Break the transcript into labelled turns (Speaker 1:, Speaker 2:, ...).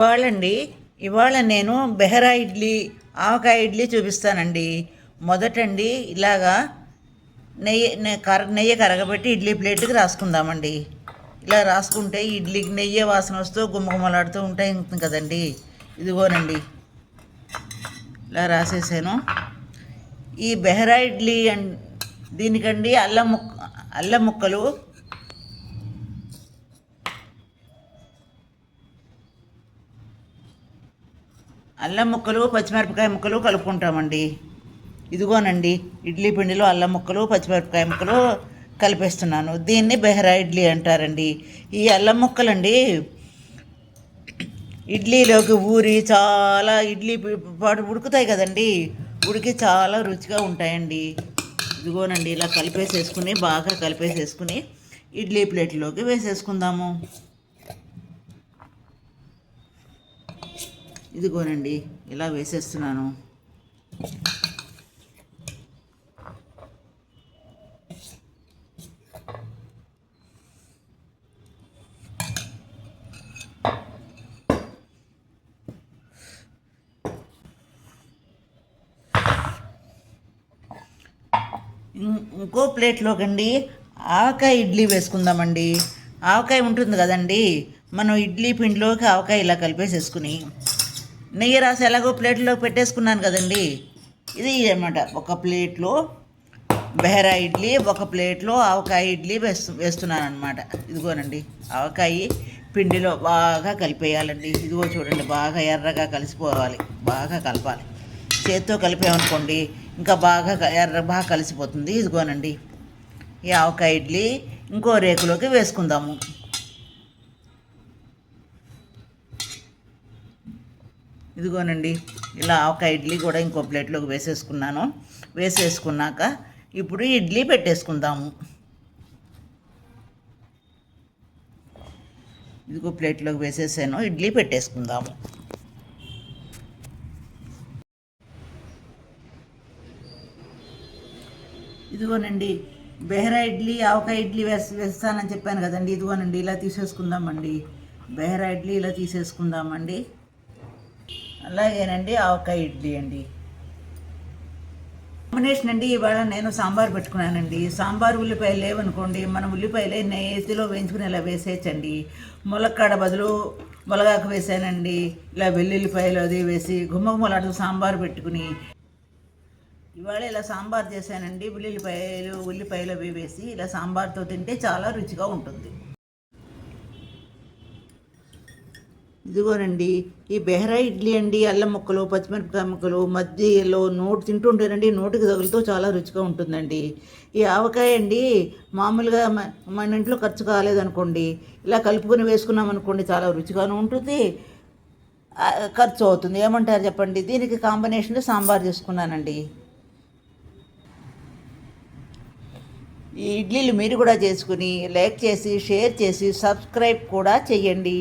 Speaker 1: ఇవాళండి ఇవాళ నేను బెహరా ఇడ్లీ ఆవకాయ ఇడ్లీ చూపిస్తానండి. మొదటండి ఇలాగా నెయ్యి కరగబెట్టి ఇడ్లీ ప్లేట్కి రాసుకుందామండి. ఇలా రాసుకుంటే ఇడ్లీకి నెయ్యి వాసన వస్తూ గుమ్మగుమ్మలాడుతూ ఉంటాయి కదండి. ఇదిగోనండి ఇలా రాసేసాను. ఈ బెహరా ఇడ్లీ దీనికండి అల్లం ముక్కలు పచ్చిమిరపకాయ ముక్కలు కలుపుకుంటామండి. ఇదిగోనండి ఇడ్లీ పిండిలో అల్లం ముక్కలు పచ్చిమిరపకాయ ముక్కలు కలిపేస్తున్నాను. దీన్ని బెహరా ఇడ్లీ అంటారండి. ఈ అల్లం ముక్కలండి ఇడ్లీలోకి ఊరి చాలా ఇడ్లీ పాటు ఉడుకుతాయి కదండి, ఉడికి చాలా రుచిగా ఉంటాయండి. ఇదిగోనండి ఇలా బాగా కలిపేసేసుకుని ఇడ్లీ ప్లేట్లోకి వేసేసుకుందాము. ఇదిగోనండి ఇలా వేసేస్తున్నాను. ఇంకో ప్లేట్లోకండి ఆవకాయ ఇడ్లీ వేసుకుందామండి. ఆవకాయ ఉంటుంది కదండి, మనం ఇడ్లీ పిండిలోకి ఆవకాయ ఇలా కలిపేసేసుకుని నెయ్యి రాసి ఎలాగో ప్లేట్లో పెట్టేసుకున్నాను కదండి. ఇది అన్నమాట, ఒక ప్లేట్లో బెహరా ఇడ్లీ, ఒక ప్లేట్లో ఆవకాయ ఇడ్లీ వేస్తున్నాను అనమాట. ఇదిగోనండి ఆవకాయ పిండిలో బాగా కలిపేయాలండి. ఇదిగో చూడండి బాగా ఎర్రగా కలిసిపోవాలి, బాగా కలపాలి. చేత్తో కలిపామనుకోండి ఇంకా బాగా కలిసిపోతుంది. ఇదిగోనండి ఈ ఆవకాయ ఇడ్లీ ఇంకో రేకులోకి వేసుకుందాము. ఇదిగోనండి ఇలా ఆవకాయ ఇడ్లీ కూడా ఇంకో ప్లేట్లోకి వేసేసుకున్నాక ఇప్పుడు ఇడ్లీ పెట్టేసుకుందాము. ఇదిగో ప్లేట్లోకి వేసేసాను, ఇడ్లీ పెట్టేసుకుందాము. ఇదిగోనండి బెహరా ఇడ్లీ ఆవకాయ ఇడ్లీ వేస్తానని చెప్పాను కదండి. ఇదిగోనండి ఇలా తీసేసుకుందామండి. బెహరా ఇడ్లీ ఇలా తీసేసుకుందామండి. అలాగేనండి ఆవకాయ ఇడ్లీ అండి. కాంబినేషన్ అండి. ఇవాళ నేను సాంబార్ పెట్టుకున్నానండి. సాంబార్ ఉల్లిపాయలు లేవనుకోండి, మనం ఉల్లిపాయలు నేతిలో వేయించుకుని ఇలా వేసేయచ్చండి. ములక్కాడ బదులు ములగాకు వేసానండి. ఇలా వెల్లుల్లిపాయలు అది వేసి గుమ్మగుమ్మలాడుతూ సాంబార్ పెట్టుకుని ఇవాళ ఇలా సాంబార్ చేశానండి. ఉల్లిపాయలు అవి వేసి ఇలా సాంబార్తో తింటే చాలా రుచిగా ఉంటుంది. ఇదిగోనండి ఈ బెహరా ఇడ్లీ అండి, అల్లం ముక్కలు పచ్చిమిరపకాయ ముక్కలు మధ్యలో తింటుంటేనండి నోటికి తగులుతూ చాలా రుచిగా ఉంటుందండి. ఈ ఆవకాయ అండి మామూలుగా మన ఇంట్లో ఖర్చు కాలేదనుకోండి, ఇలా కలుపుకొని వేసుకున్నాం అనుకోండి చాలా రుచిగాను ఉంటుంది, ఖర్చు అవుతుంది. ఏమంటారు చెప్పండి? దీనికి కాంబినేషన్ సాంబార్ చేసుకున్నానండి. ఈ ఇడ్లీలు మీరు కూడా చేసుకుని లైక్ చేసి షేర్ చేసి సబ్స్క్రైబ్ కూడా చేయండి.